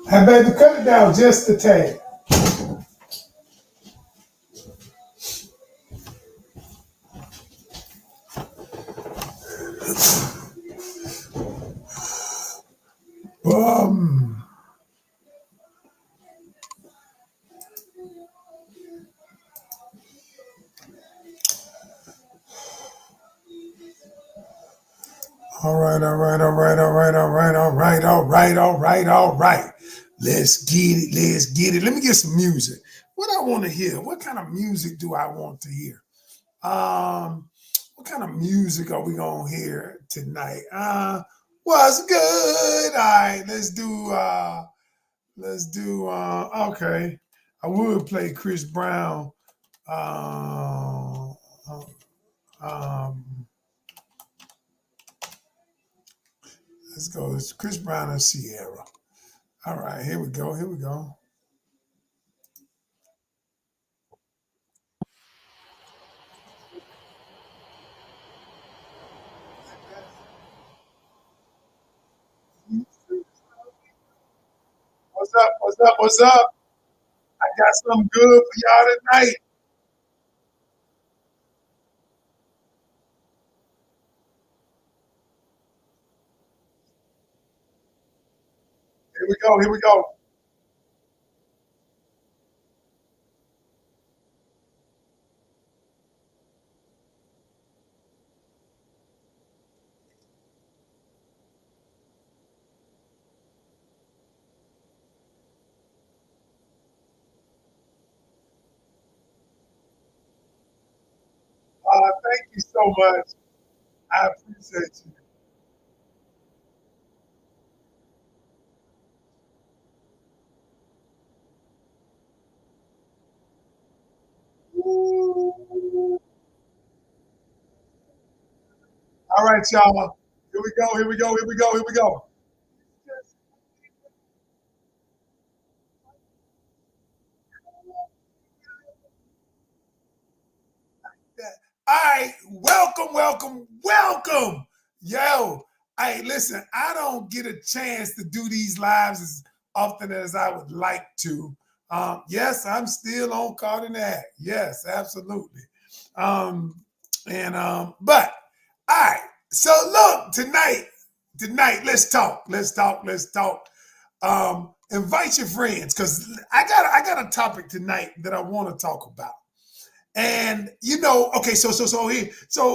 Hey, baby, cut it down just a tad. Um, all right, all right, all right, all right, all right, all right, all right, all right, all right. Let's get it, let's get it. Let me get some music. What I want to hear? What kind of music do I want to hear? Um, what kind of music are we gonna hear tonight? What's good? All right, let's do okay. I would play Chris Brown. Uh, um, let's go. It's Chris Brown and Sierra. All right, here we go. Here we go. What's up? What's up? What's up? I got something good for y'all tonight. Here we go. Here we go. Thank you so much. I appreciate you. All right, y'all. Here we go. Here we go. Here we go. Here we go. All right, welcome, welcome, welcome. Yo, hey, listen, I don't get a chance to do these lives as often as I would like to. Yes, I'm still on caught in the act. Yes, absolutely. Um, but all right. So look, tonight, let's talk. Let's talk. Let's talk. Invite your friends because I got a topic tonight that I want to talk about. And okay, so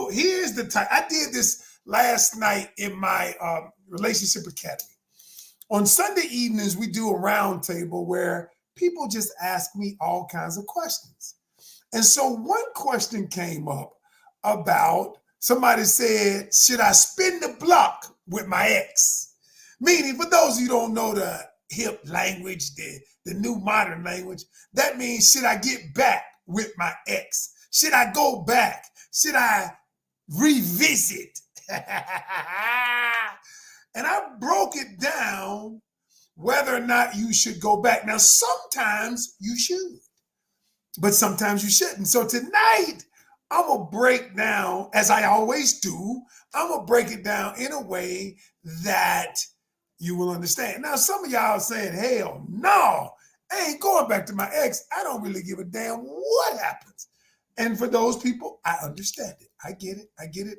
here's the time. I did this last night in my relationship academy. On Sunday evenings, we do a round table where people just ask me all kinds of questions. And so one question came up about somebody said, should I spin the block with my ex? Meaning, for those of you who don't know the hip language, the new modern language, that means should I get back with my ex? Should I go back? Should I revisit? And I broke it down whether or not you should go back. Now, sometimes you should, but sometimes you shouldn't. So tonight, I'm going to break down, as I always do, I'm going to break it down in a way that you will understand. Now, some of y'all are saying, hell no, I ain't going back to my ex. I don't really give a damn what happens. And for those people, I understand it. I get it. I get it.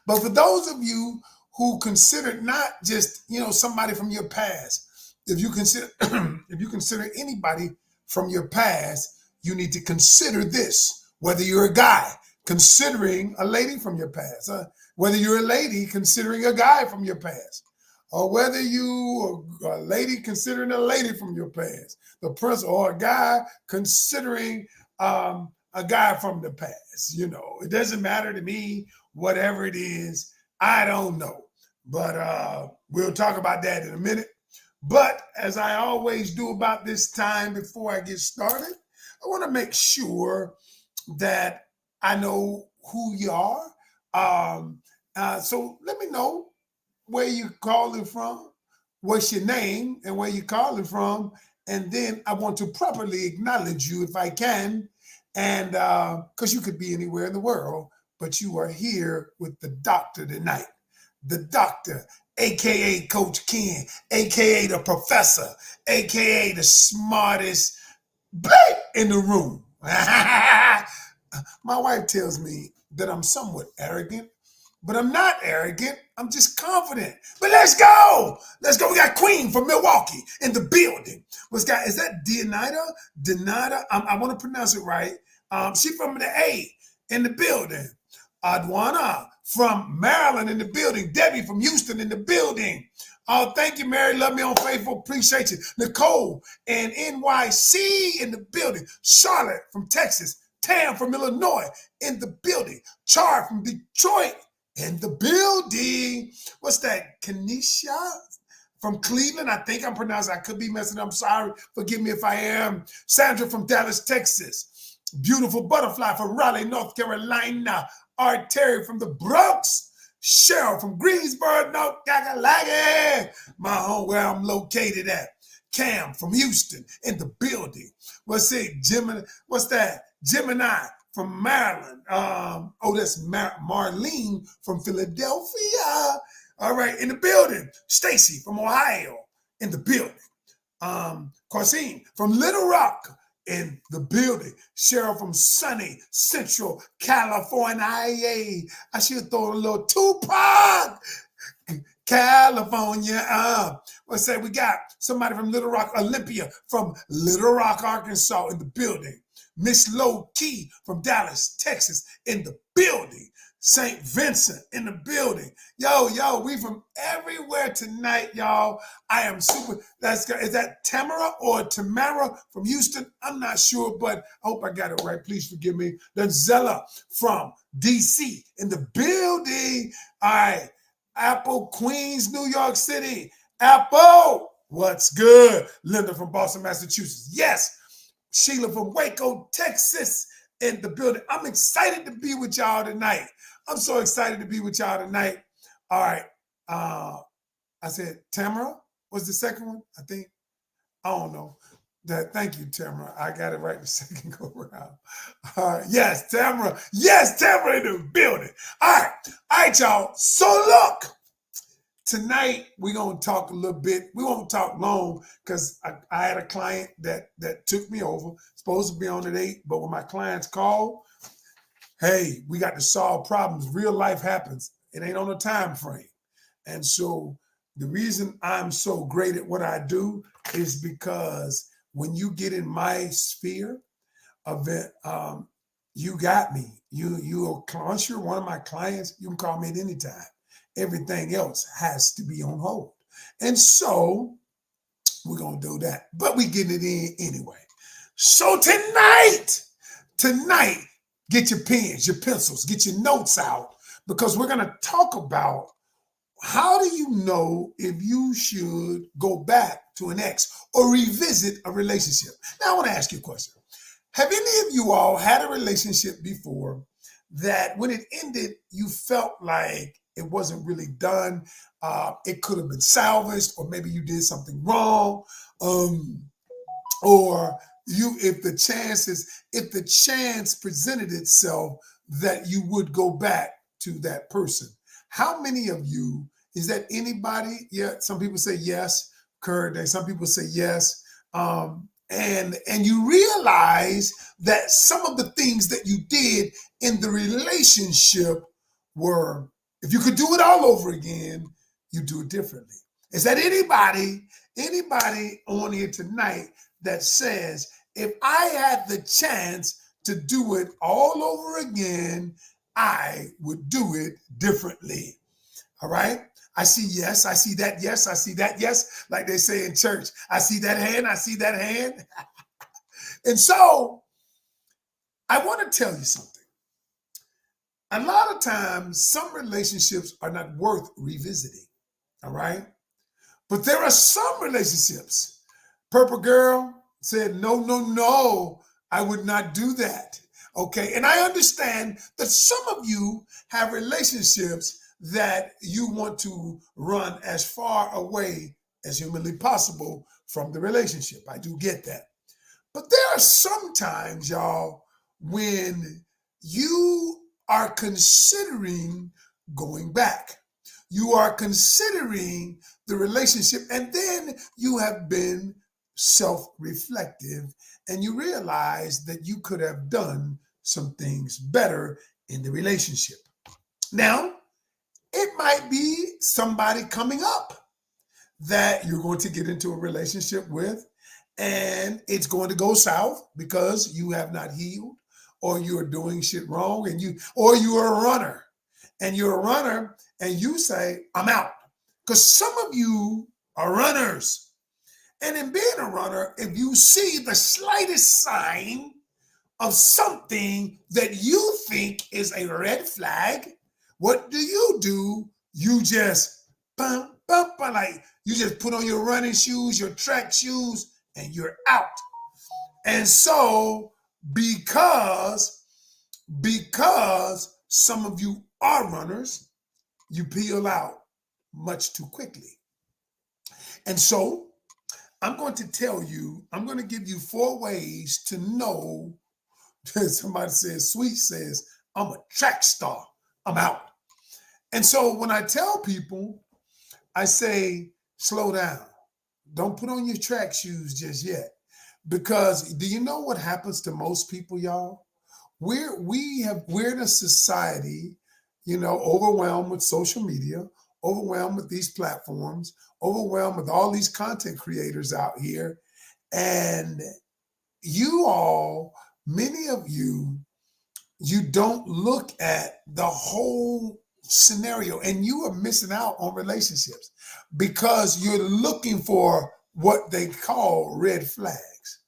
But for those of you who consider not just, somebody from your past, if you consider if you consider anybody from your past, you need to consider this. Whether you're a guy considering a lady from your past, whether you're a lady considering a guy from your past, or whether you are a lady considering a lady from your past, the person or a guy considering a guy from the past. It doesn't matter to me. Whatever it is, I don't know. But we'll talk about that in a minute. But as I always do about this time before I get started, I want to make sure that I know who you are. So let me know where you calling from, what's your name, and where you calling from, and then I want to properly acknowledge you if I can, and because you could be anywhere in the world, but you are here with the doctor tonight. The doctor, aka Coach Ken, aka the professor, aka the smartest in the room. My wife tells me that I'm somewhat arrogant, but I'm not arrogant. I'm just confident. But let's go. Let's go. We got Queen from Milwaukee in the building. Is that Denida? Denida? I want to pronounce it right. She from the A in the building. Adwana from Maryland in the building. Debbie from Houston in the building. Oh, thank you, Mary. Love me on Facebook. Appreciate you. Nicole and NYC in the building. Charlotte from Texas. Tam from Illinois in the building. Char from Detroit in the building. What's that? Kenisha from Cleveland. I think I'm pronouncing. I could be messing up. I'm sorry. Forgive me if I am. Sandra from Dallas, Texas. Beautiful Butterfly from Raleigh, North Carolina. Art Terry from the Bronx. Cheryl from Greensboro, North Carolina. My home where I'm located at. Cam from Houston in the building. What's that? Gemini from Maryland. That's Marlene from Philadelphia. All right, in the building. Stacy from Ohio in the building. Quasine from Little Rock in the building. Cheryl from sunny Central California. I should throw a little Tupac. California. What's that? We got somebody from Little Rock, Olympia from Little Rock, Arkansas in the building. Miss Low Key from Dallas, Texas in the building. St. Vincent in the building. Yo, we from everywhere tonight, y'all. I am super. Is that Tamara or Tamara from Houston? I'm not sure, but I hope I got it right. Please forgive me. Then Zella from DC in the building. All right. Apple, Queens, New York City. Apple, what's good? Linda from Boston, Massachusetts. Yes. Sheila from Waco, Texas in the building. I'm excited to be with y'all tonight. I'm so excited to be with y'all tonight. All right. I said Tamara was the second one, I think. I don't know. Thank you, Tamara. I got it right the second go around. All right. Yes, Tamara. Yes, Tamara in the building. All right, y'all. So look. Tonight, we're going to talk a little bit. We won't talk long because I had a client that took me over. Supposed to be on at 8, but when my clients call, hey, we got to solve problems. Real life happens. It ain't on a time frame. And so the reason I'm so great at what I do is because when you get in my sphere of it, you got me. Once you're one of my clients, you can call me at any time. Everything else has to be on hold. And so we're going to do that. But we getting it in anyway. So tonight, get your pens, your pencils, get your notes out, because we're going to talk about how do you know if you should go back to an ex or revisit a relationship. Now, I want to ask you a question. Have any of you all had a relationship before that when it ended, you felt like it wasn't really done? It could have been salvaged, or maybe you did something wrong. Or if the chance presented itself that you would go back to that person. How many of you, is that anybody? Yeah, some people say yes, Kurt. Some people say yes. And you realize that some of the things that you did in the relationship were, if you could do it all over again, you do it differently. Is that anybody on here tonight that says, if I had the chance to do it all over again, I would do it differently? All right. I see yes. I see that yes. I see that yes. Like they say in church, I see that hand. I see that hand. And so I want to tell you something. A lot of times, some relationships are not worth revisiting. All right. But there are some relationships. Purple Girl said, no, I would not do that. Okay. And I understand that some of you have relationships that you want to run as far away as humanly possible from the relationship. I do get that. But there are some times, y'all, when you are considering going back. You are considering the relationship, and then you have been self-reflective and you realize that you could have done some things better in the relationship. Now, it might be somebody coming up that you're going to get into a relationship with, and it's going to go south because you have not healed, or you're doing shit wrong, and you're a runner, and you say, I'm out. Because some of you are runners. And in being a runner, if you see the slightest sign of something that you think is a red flag, what do? You just like you just put on your running shoes, your track shoes, and you're out. And so because some of you are runners, you peel out much too quickly. And so I'm going to give you 4 ways to know. Somebody says, Sweet says, I'm a track star. I'm out. And so when I tell people, I say, slow down. Don't put on your track shoes just yet. Because do you know what happens to most people, y'all? We're in a society, overwhelmed with social media, overwhelmed with these platforms, overwhelmed with all these content creators out here. And many of you don't look at the whole scenario, and you are missing out on relationships because you're looking for what they call red flags.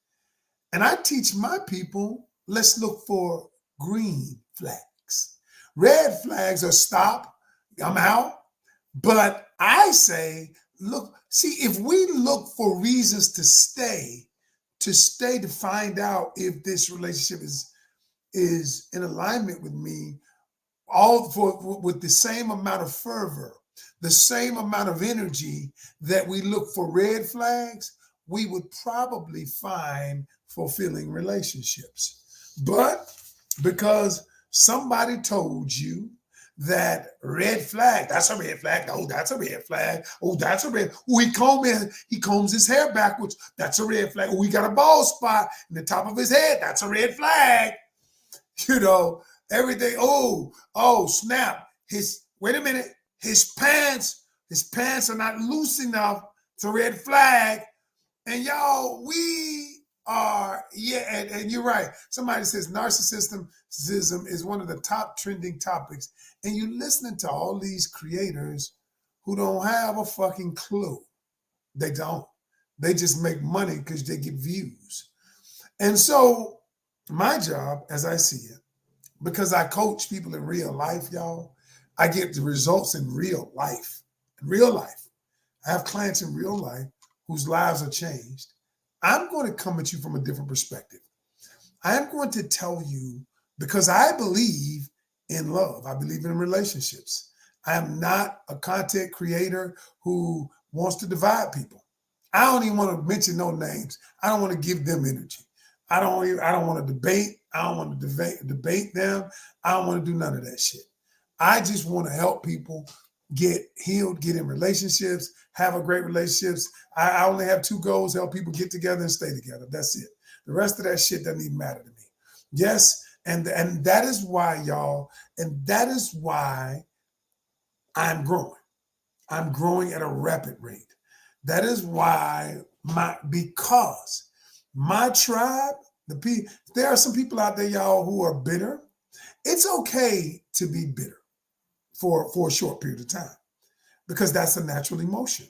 And I teach my people, let's look for green flags. Red flags are stop, I'm out. But I say, look, see, if we look for reasons to stay to find out if this relationship is in alignment with me, with the same amount of fervor, the same amount of energy that we look for red flags, we would probably find fulfilling relationships. But because somebody told you that red flag, that's a red flag. Oh, that's a red flag. Oh, that's a red. Oh, he combs his hair backwards. That's a red flag. Oh, he got a bald spot in the top of his head. That's a red flag. Everything. Oh, snap. Wait a minute. His pants are not loose enough. It's a red flag. And y'all, we are, and you're right. Somebody says narcissism is one of the top trending topics. And you're listening to all these creators who don't have a fucking clue. They don't. They just make money because they get views. And so my job, as I see it, because I coach people in real life, y'all, I get the results in real life. In real life. I have clients in real life whose lives are changed. I'm going to come at you from a different perspective. I'm going to tell you, because I believe in love. I believe in relationships. I am not a content creator who wants to divide people. I don't even want to mention no names. I don't want to give them energy. I don't want to debate. I don't want to debate them. I don't want to do none of that shit. I just want to help people get healed, get in relationships, have a great relationships. I only have 2 goals: help people get together and stay together. That's it. The rest of that shit doesn't even matter to me. Yes, and that is why, y'all, and that is why I'm growing. I'm growing at a rapid rate. That is why because my tribe, there are some people out there, y'all, who are bitter. It's okay to be bitter for a short period of time, because that's a natural emotion.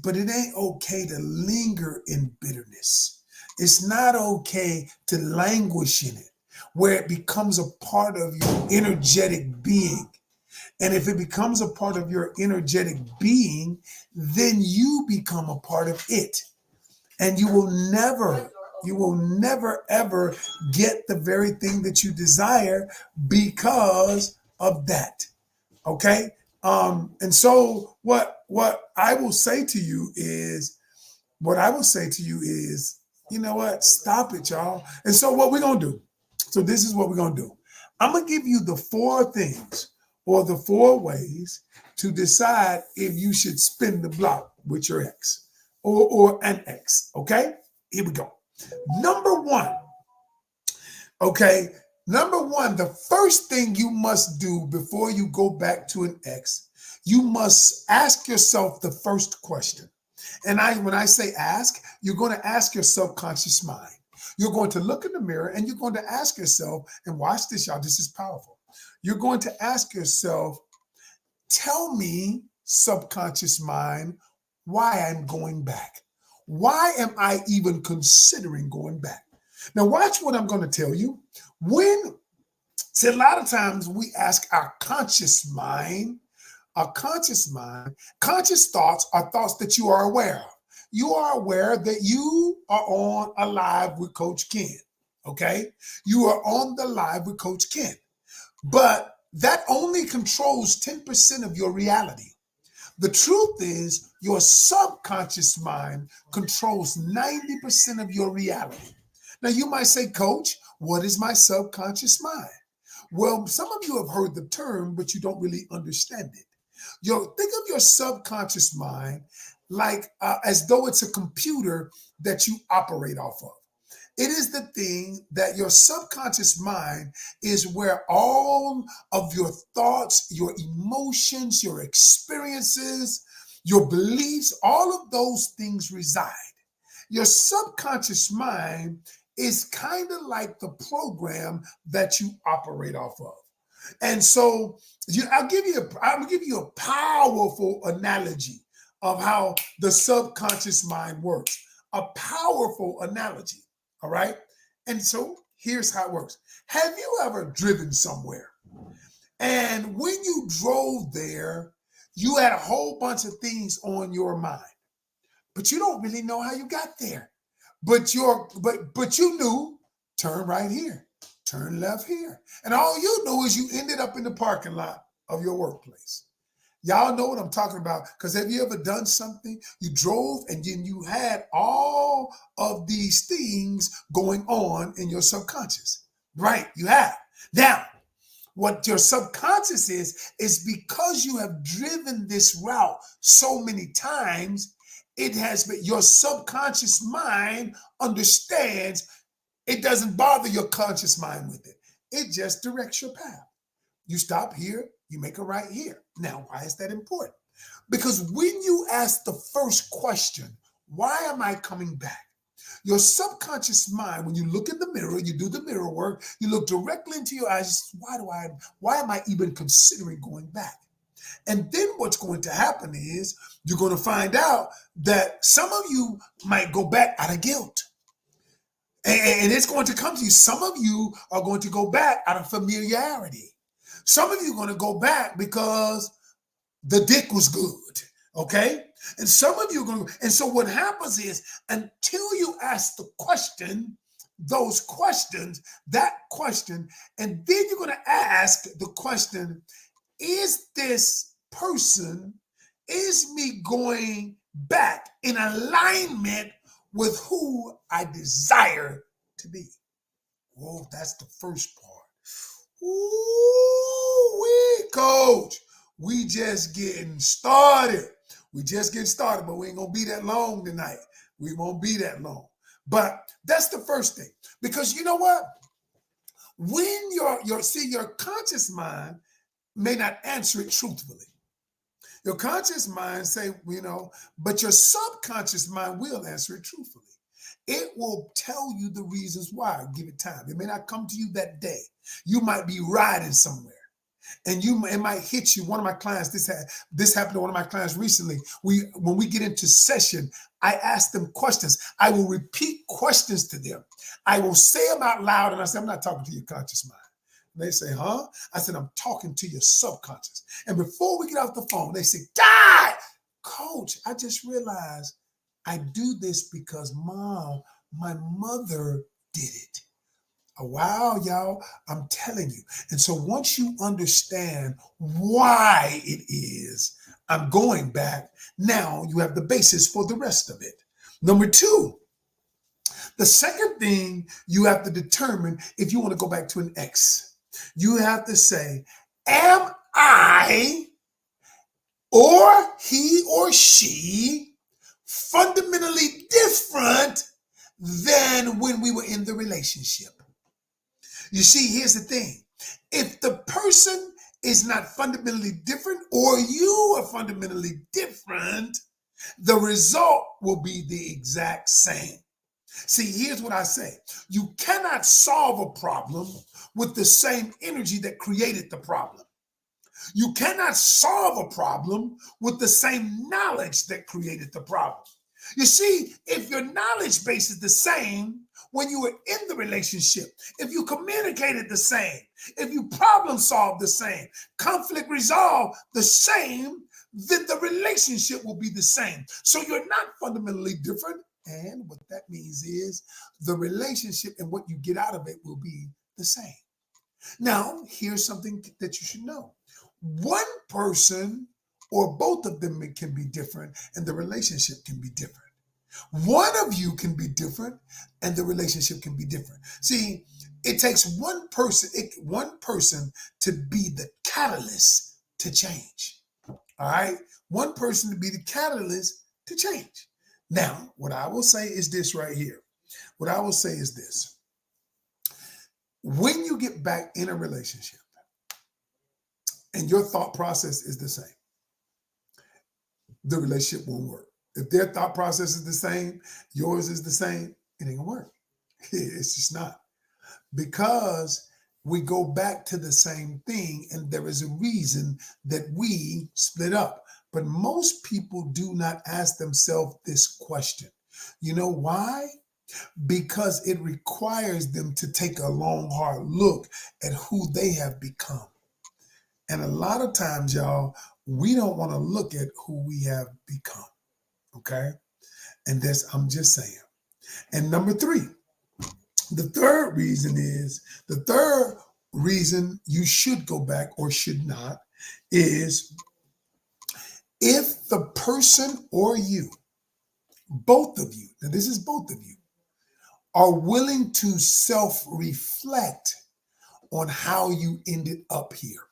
But it ain't okay to linger in bitterness. It's not okay to languish in it, where it becomes a part of your energetic being. And if it becomes a part of your energetic being, then you become a part of it. And you will never ever get the very thing that you desire because of that. Okay? And so what I will say to you is, you know what? Stop it, y'all. And so what we're going to do. So this is what we're going to do. I'm going to give you the 4 things or the 4 ways to decide if you should spin the block with your ex or an ex. Okay, here we go. Number 1. Okay, number 1, the first thing you must do before you go back to an ex, you must ask yourself the first question. And when I say ask, you're going to ask your subconscious mind. You're going to look in the mirror and you're going to ask yourself, and watch this, y'all, this is powerful. You're going to ask yourself, tell me, subconscious mind, why I'm going back. Why am I even considering going back? Now, watch what I'm going to tell you. See, a lot of times we ask our conscious mind, conscious thoughts are thoughts that you are aware of. You are aware that you are on a live with Coach Ken, okay? You are on the live with Coach Ken, but that only controls 10% of your reality. The truth is your subconscious mind controls 90% of your reality. Now, you might say, Coach, what is my subconscious mind? Well, some of you have heard the term, but you don't really understand it. Think of your subconscious mind like as though it's a computer that you operate off of. It is the thing that your subconscious mind is where all of your thoughts, your emotions, your experiences, your beliefs, all of those things reside. Your subconscious mind is kind of like the program that you operate off of. And so I'll give you a powerful analogy of how the subconscious mind works. A powerful analogy. All right. And so here's how it works. Have you ever driven somewhere? And when you drove there, you had a whole bunch of things on your mind, but you don't really know how you got there. But you knew, turn right here, turn left here. And all you know is you ended up in the parking lot of your workplace. Y'all know what I'm talking about, because have you ever done something? You drove and then you had all of these things going on in your subconscious. Right, you have. Now, what your subconscious is because you have driven this route so many times, it has been, your subconscious mind understands. It doesn't bother your conscious mind with it. It just directs your path. You stop here, you make a right here. Now, why is that important? Because when you ask the first question, why am I coming back? Your subconscious mind, when you look in the mirror, you do the mirror work, you look directly into your eyes, why am I even considering going back? And then what's going to happen is you're going to find out that some of you might go back out of guilt. And it's going to come to you. Some of you are going to go back out of familiarity. Some of you are going to go back because the dick was good, okay? And some of you are going to, and so what happens is until you ask the question, those questions, that question, and then you're going to ask the question, is this person, is me going back in alignment with who I desire to be? Whoa, that's the first part. Ooh, coach, we just getting started. We just getting started, but we ain't gonna be that long tonight. We won't be that long. But that's the first thing. Because you know what? When your conscious mind may not answer it truthfully. Your conscious mind say, but your subconscious mind will answer it truthfully. It will tell you the reasons why. Give it time. It may not come to you that day. You might be riding somewhere and it might hit you. One of my clients, this happened to one of my clients recently. When we get into session, I ask them questions. I will repeat questions to them. I will say them out loud, and I say, I'm not talking to your conscious mind. And they say, huh? I said, I'm talking to your subconscious. And before we get off the phone, they say, God, coach, I just realized I do this because Mom, my mother did it. Wow, y'all, I'm telling you. And so once you understand why it is I'm going back, now you have the basis for the rest of it. Number 2, the second thing you have to determine if you want to go back to an ex. You have to say, am I or he or she fundamentally different than when we were in the relationship? You see, here's the thing. If the person is not fundamentally different or you are fundamentally different, the result will be the exact same. See, here's what I say. You cannot solve a problem with the same energy that created the problem. You cannot solve a problem with the same knowledge that created the problem. You see, if your knowledge base is the same when you were in the relationship, if you communicated the same, if you problem solved the same, conflict resolved the same, then the relationship will be the same. So you're not fundamentally different. And what that means is the relationship and what you get out of it will be the same. Now, here's something that you should know. One person or both of them can be different and the relationship can be different. One of you can be different and the relationship can be different. See, it takes one person to be the catalyst to change. All right? One person to be the catalyst to change. Now, what I will say is this right here. What I will say is this. When you get back in a relationship and your thought process is the same, the relationship won't work. If their thought process is the same, yours is the same, it ain't gonna work. It's just not. Because we go back to the same thing and there is a reason that we split up. But most people do not ask themselves this question. You know why? Because it requires them to take a long, hard look at who they have become. And a lot of times, y'all, we don't want to look at who we have become. Okay? And I'm just saying. And number three, the third reason you should go back or should not is if the person or you, both of you, now this is both of you, are willing to self-reflect on how you ended up here.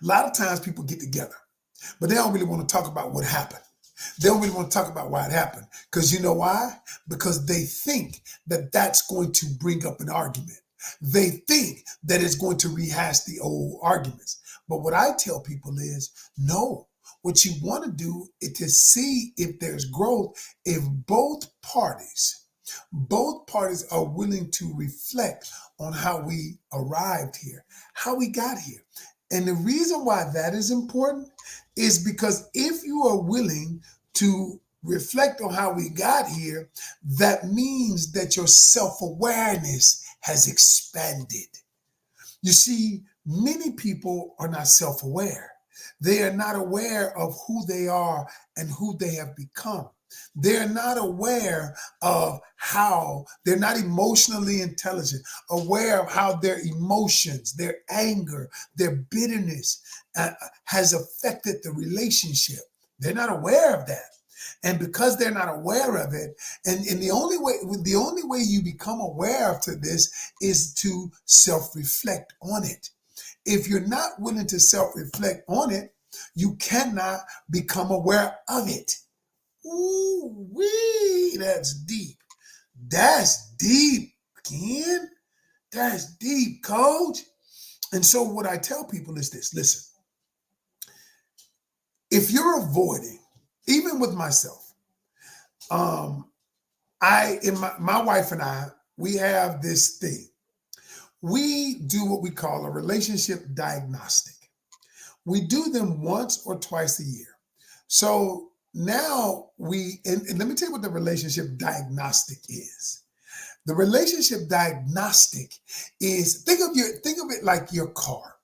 A lot of times people get together, but they don't really want to talk about what happened. They don't really want to talk about why it happened. Because you know why? Because they think that that's going to bring up an argument. They think that it's going to rehash the old arguments. But what I tell people is, no. What you want to do is to see if there's growth, if both parties are willing to reflect on how we arrived here, how we got here. And the reason why that is important is because if you are willing to reflect on how we got here, that means that your self-awareness has expanded. You see, many people are not self-aware. They are not aware of who they are and who they have become. They're not aware of how they're not emotionally intelligent, aware of how their emotions, their anger, their bitterness has affected the relationship. They're not aware of that. And because they're not aware of it, and the only way you become aware of this is to self-reflect on it. If you're not willing to self-reflect on it, you cannot become aware of it. Ooh, wee, that's deep. That's deep, Ken. That's deep, coach. And so what I tell people is this, listen, if you're avoiding, even with myself, my wife and I, we have this thing. We do what we call a relationship diagnostic. We do them once or twice a year. So now and let me tell you what the relationship diagnostic is. The relationship diagnostic is, think of it like your car.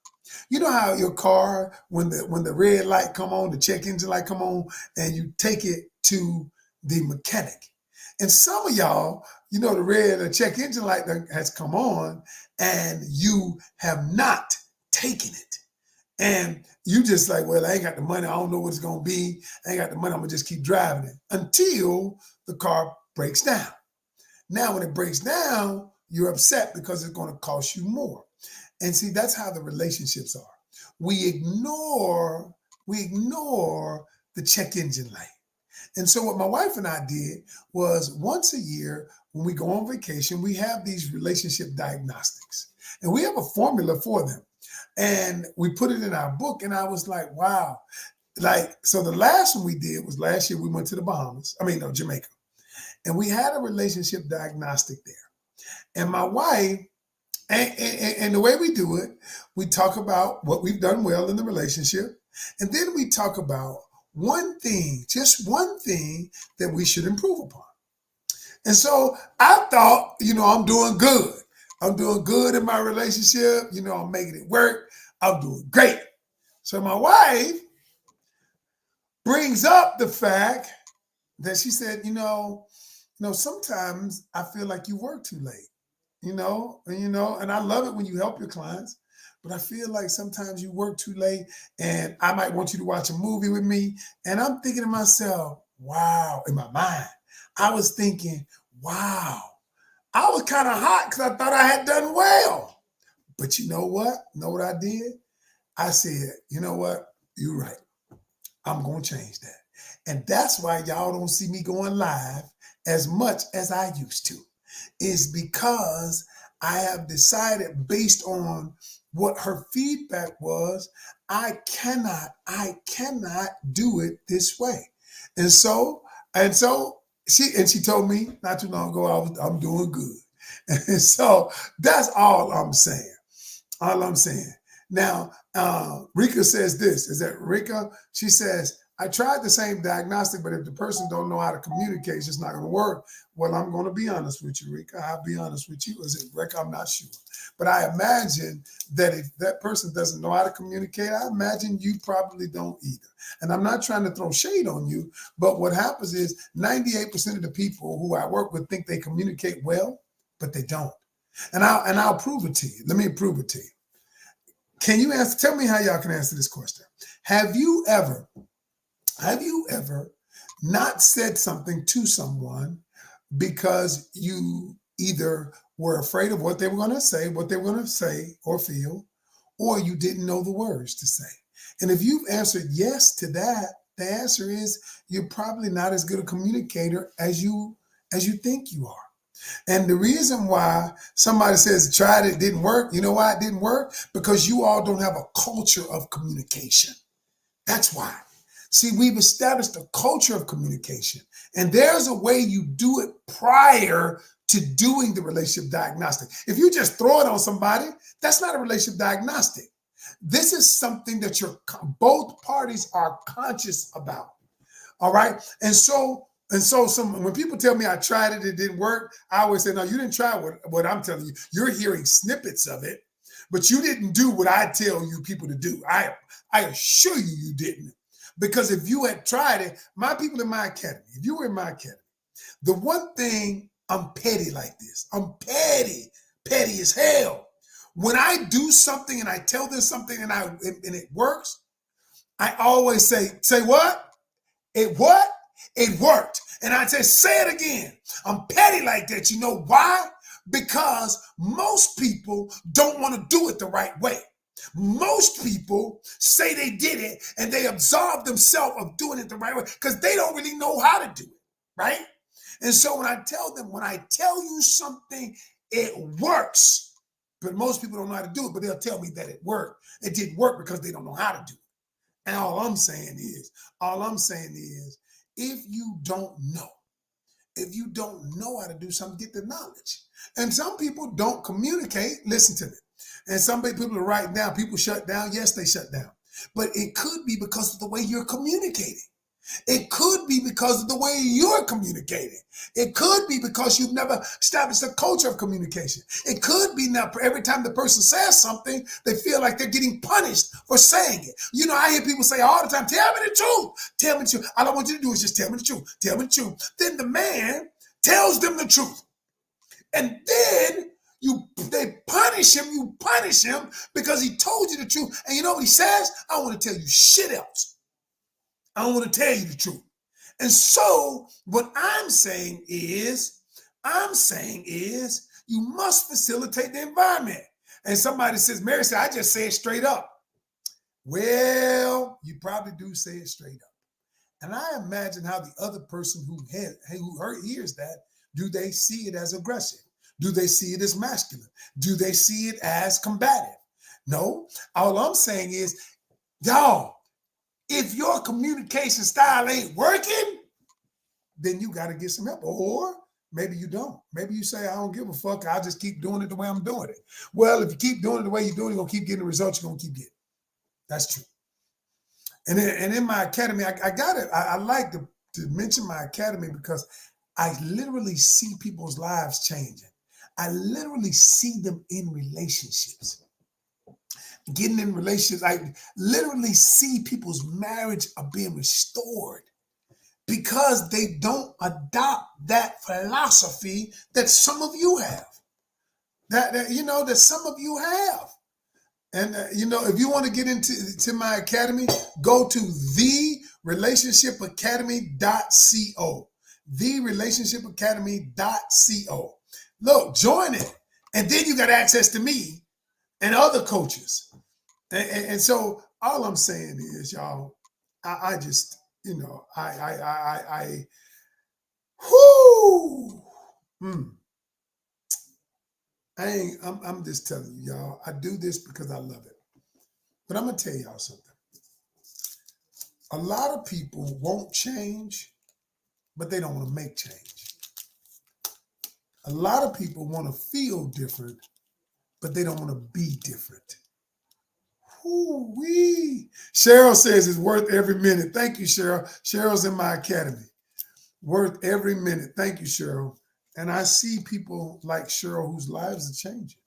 You know how your car, when the red light come on, the check engine light come on, and you take it to the mechanic. And some of y'all, you know, the red check engine light has come on and you have not taken it. And you just like, well, I ain't got the money. I don't know what it's going to be. I ain't got the money. I'm going to just keep driving it until the car breaks down. Now, when it breaks down, you're upset because it's going to cost you more. And see, that's how the relationships are. We ignore, the check engine light. And so what my wife and I did was once a year when we go on vacation, we have these relationship diagnostics. And we have a formula for them. And we put it in our book. And I was like, wow. Like, so the last one we did was last year we went to the Bahamas. I mean, no, Jamaica. And we had a relationship diagnostic there. And my wife, and the way we do it, we talk about what we've done well in the relationship. And then we talk about one thing, just one thing that we should improve upon. And so I thought, I'm doing good. I'm doing good in my relationship. I'm making it work. I'm doing great. So my wife brings up the fact that she said, sometimes I feel like you work too late, and I love it when you help your clients, but I feel like sometimes you work too late and I might want you to watch a movie with me. And I'm thinking to myself, wow, in my mind, I was thinking, wow, I was kind of hot because I thought I had done well. But you know what? Know what I did? I said, you know what? You're right. I'm going to change that. And that's why y'all don't see me going live as much as I used to. Is because I have decided based on what her feedback was, I cannot do it this way. And so she told me not too long ago I'm doing good. And so that's all I'm saying. All I'm saying. Now, Rika says this, is that Rika? She says, I tried the same diagnostic, but if the person don't know how to communicate, it's just not going to work. Well, I'm going to be honest with you, Rika. I'll be honest with you. Is it Rika? I'm not sure. But I imagine that if that person doesn't know how to communicate, I imagine you probably don't either. And I'm not trying to throw shade on you, but what happens is 98% of the people who I work with think they communicate well, but they don't. And I'll prove it to you. Let me prove it to you. Can you tell me how y'all can answer this question? Have you ever not said something to someone because you either were afraid of what they were going to say or feel, or you didn't know the words to say? And if you've answered yes to that, the answer is you're probably not as good a communicator as you think you are. And the reason why somebody says tried it, didn't work, you know why it didn't work? Because you all don't have a culture of communication. That's why. See, we've established a culture of communication, and there's a way you do it prior to doing the relationship diagnostic. If you just throw it on somebody, that's not a relationship diagnostic. This is something that both parties are conscious about. All right. And so when people tell me I tried it, it didn't work, I always say, no, you didn't try what I'm telling you. You're hearing snippets of it, but you didn't do what I tell you people to do. I assure you, you didn't. Because if you had tried it, my people in my academy, if you were in my academy, the one thing, I'm petty like this. I'm petty as hell. When I do something and I tell them something and it works, I always say what? It what? It worked. And I say it again. I'm petty like that. You know why? Because most people don't want to do it the right way. Most people say they did it and they absolve themselves of doing it the right way because they don't really know how to do it, right? And so when I tell you something, it works. But most people don't know how to do it, but they'll tell me that it worked. It didn't work because they don't know how to do it. And all I'm saying is, if you don't know how to do something, get the knowledge. And some people don't communicate. Listen to me. And some people are writing down, people shut down. Yes, they shut down. But it could be because of the way you're communicating. It could be because of the way you're communicating. It could be because you've never established a culture of communication. It could be now every time the person says something, they feel like they're getting punished for saying it. You know, I hear people say all the time, tell me the truth. Tell me the truth. All I want you to do is just tell me the truth. Tell me the truth. Then the man tells them the truth. And then they punish him. You punish him because he told you the truth. And you know what he says? I don't want to tell you shit else. I don't want to tell you the truth. And so what I'm saying is you must facilitate the environment. And somebody says, Mary said, I just say it straight up. Well, you probably do say it straight up. And I imagine how the other person who hears that, do they see it as aggressive? Do they see it as masculine? Do they see it as combative? No. All I'm saying is, y'all, if your communication style ain't working, then you got to get some help. Or maybe you don't. Maybe you say, I don't give a fuck. I'll just keep doing it the way I'm doing it. Well, if you keep doing it the way you're doing it, you're going to keep getting the results you're going to keep getting. That's true. And in my academy, I got it. I like to mention my academy because I literally see people's lives changing. I literally see them in relationships. Getting in relationships, I literally see people's marriage are being restored because they don't adopt that philosophy that some of you have. That some of you have. And, if you want to get into my academy, go to therelationshipacademy.co. Therelationshipacademy.co. Look, join it. And then you got access to me and other coaches. And so all I'm saying is, y'all, I just, I'm just telling you, y'all, I do this because I love it. But I'm going to tell y'all something. A lot of people won't change, but they don't want to make change. A lot of people want to feel different, but they don't want to be different. Woo-wee. Cheryl says it's worth every minute. Thank you, Cheryl. Cheryl's in my academy. Worth every minute. Thank you, Cheryl. And I see people like Cheryl whose lives are changing.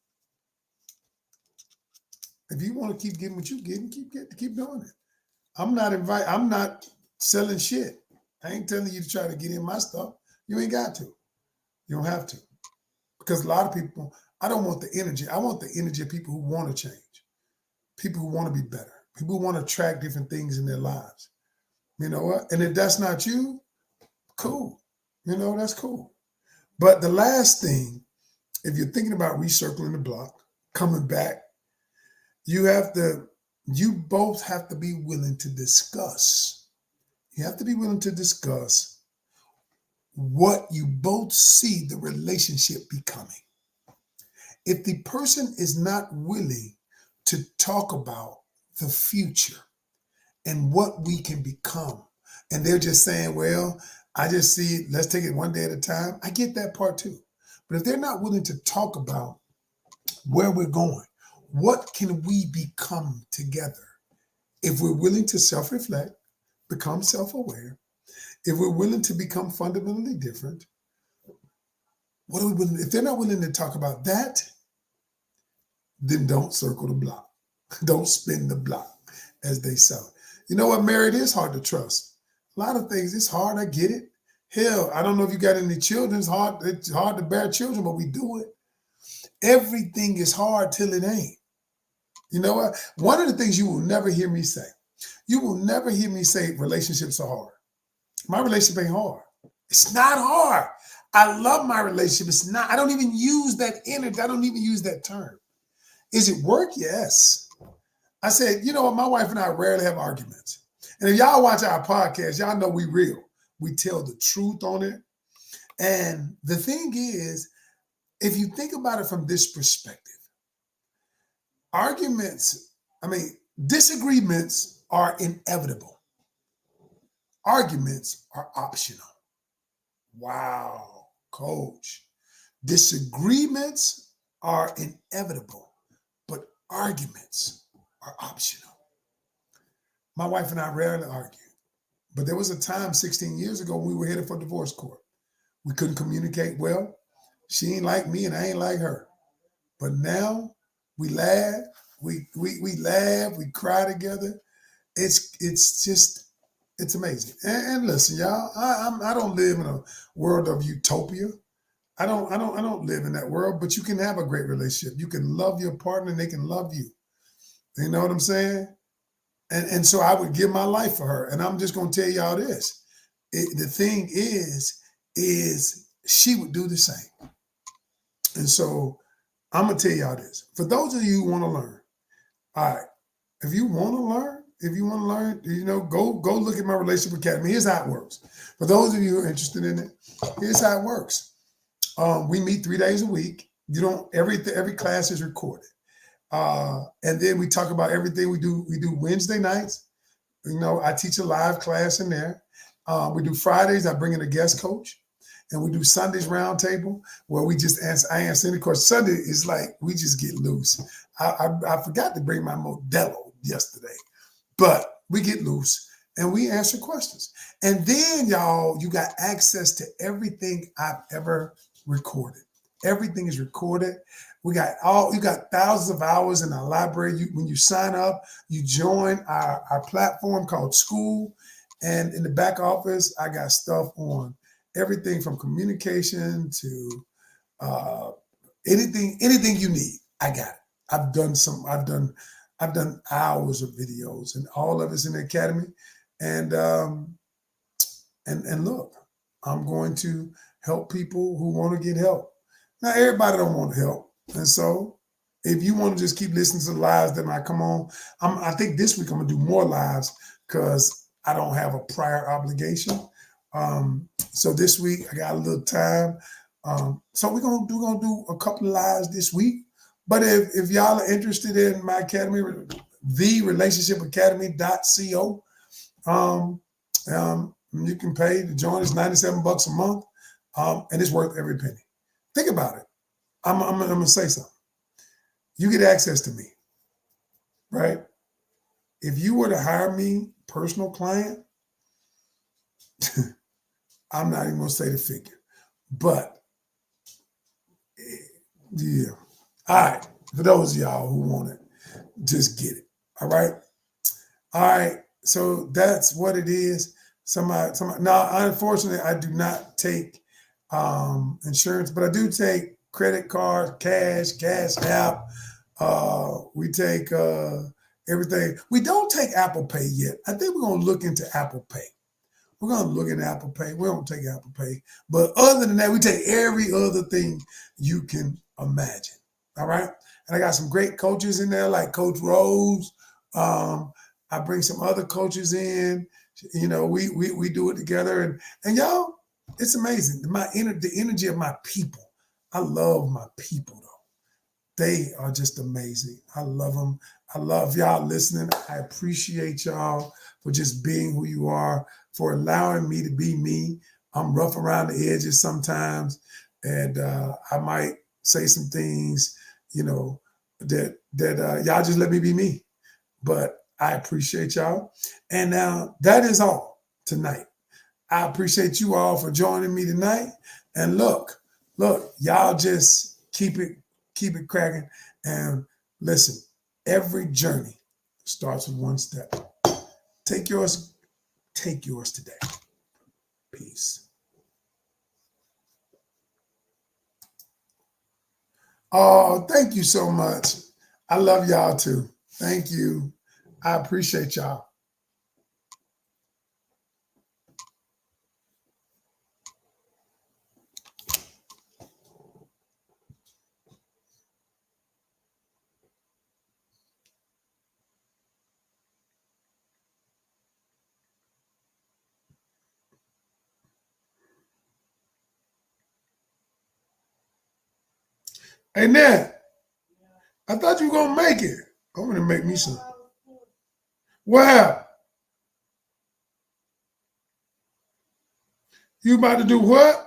If you want to keep getting what you're getting, keep doing it. I'm not selling shit. I ain't telling you to try to get in my stuff. You ain't got to. You don't have to. Because a lot of people, I don't want the energy. I want the energy of people who want to change. People who want to be better. People who want to attract different things in their lives. You know what? And if that's not you, cool. That's cool. But the last thing, if you're thinking about recircling the block, coming back, you both have to be willing to discuss. You have to be willing to discuss what you both see the relationship becoming. If the person is not willing to talk about the future and what we can become, and they're just saying, well, I just see it, let's take it one day at a time. I get that part too. But if they're not willing to talk about where we're going, what can we become together? If we're willing to self-reflect, become self-aware, if we're willing to become fundamentally different, what are we willing? If they're not willing to talk about that, then don't circle the block. Don't spin the block, as they say. You know what, Mary? It is hard to trust. A lot of things, it's hard. I get it. Hell, I don't know if you got any children. It's hard to bear children, but we do it. Everything is hard till it ain't. You know what? One of the things you will never hear me say, relationships are hard. My relationship ain't hard. It's not hard. I love my relationship. It's not. I don't even use that energy. I don't even use that term. Is it work? Yes. I said, you know what? My wife and I rarely have arguments. And if y'all watch our podcast, y'all know we real. We tell the truth on it. And the thing is, if you think about it from this perspective, disagreements are inevitable. Arguments are optional. Wow, coach. Disagreements are inevitable, but arguments are optional. My wife and I rarely argue, but there was a time 16 years ago when we were headed for divorce court. We couldn't communicate well. She ain't like me and I ain't like her. But now we laugh, we laugh, we cry together. It's amazing. And listen, y'all, I don't live in a world of utopia. I don't live in that world, but you can have a great relationship. You can love your partner and they can love you. You know what I'm saying? And so I would give my life for her. And I'm just going to tell y'all this. The thing is she would do the same. And so I'm gonna tell y'all this. For those of you who want to learn, all right. If you want to learn, go look at my relationship academy. Here's how it works. For those of you who are interested in it, here's how it works. We meet 3 days a week. You don't every class is recorded. And then we talk about everything we do. We do Wednesday nights. I teach a live class in there. We do Fridays. I bring in a guest coach, and we do Sundays roundtable where we just answer. I answer any question. Sunday is like we just get loose. I forgot to bring my Modelo yesterday, but we get loose and we answer questions. And then y'all, you got access to everything I've ever recorded. Everything is recorded. You got thousands of hours in our library. When you sign up, you join our platform called School. And in the back office, I got stuff on everything from communication to uh, anything you need. I got it. I've done hours of videos, and all of it's in the academy. And look, I'm going to help people who want to get help. Now, everybody don't want help. And so if you want to just keep listening to the lives that might come on, I think this week I'm going to do more lives because I don't have a prior obligation. So this week I got a little time. So we're gonna do a couple of lives this week. But if y'all are interested in my academy, the relationshipacademy.co, you can pay to join. It's $97 a month, and it's worth every penny. Think about it. I'm gonna say something. You get access to me, right? If you were to hire me, personal client, I'm not even gonna say the figure, but yeah. All right. For those of y'all who want it, just get it. All right. All right. So that's what it is. Somebody. Now, unfortunately, I do not take insurance, but I do take credit card, cash app. We take everything. We don't take Apple Pay yet. I think we're gonna look into Apple Pay. We're gonna look at Apple Pay. We don't take Apple Pay, but other than that, we take every other thing you can imagine. All right. And I got some great coaches in there, like Coach Rose. I bring some other coaches in. We do it together, and y'all, it's amazing. The energy of my people. I love my people though. They are just amazing. I love them. I love y'all listening. I appreciate y'all for just being who you are, for allowing me to be me. I'm rough around the edges sometimes, and I might say some things, that y'all just let me be me. But I appreciate y'all. And now that is all tonight. I appreciate you all for joining me tonight. And look, y'all just keep it cracking. And listen, every journey starts with one step. Take yours today. Peace. Oh, thank you so much. I love y'all too. Thank you. I appreciate y'all. Hey, Nat, I thought you were going to make it. I'm going to make me some. Wow. You about to do what?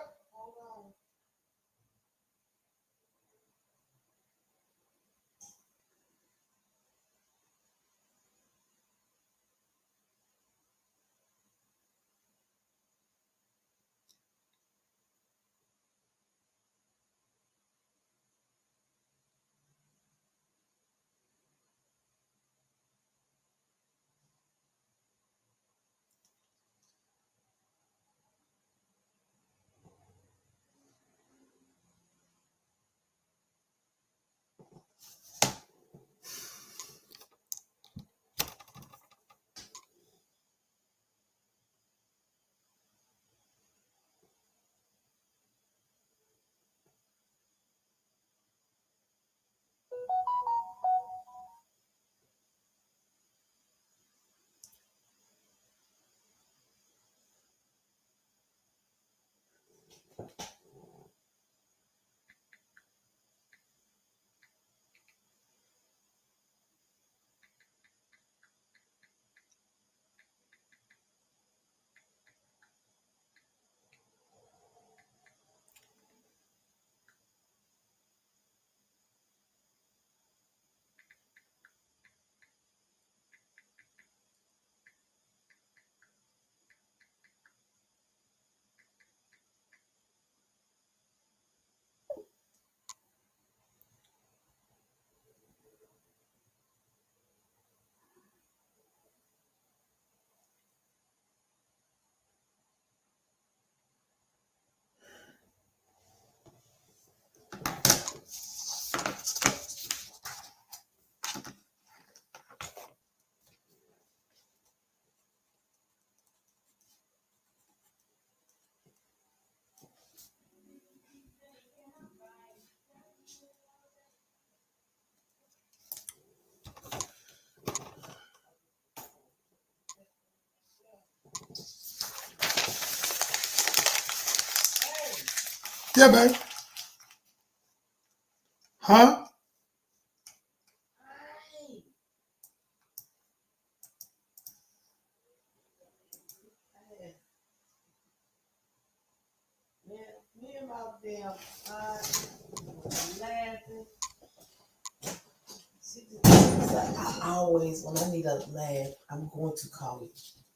Yeah, babe. Huh? Me and my damn aunt laughing. She's like, I always, when I need a laugh, I'm going to call you.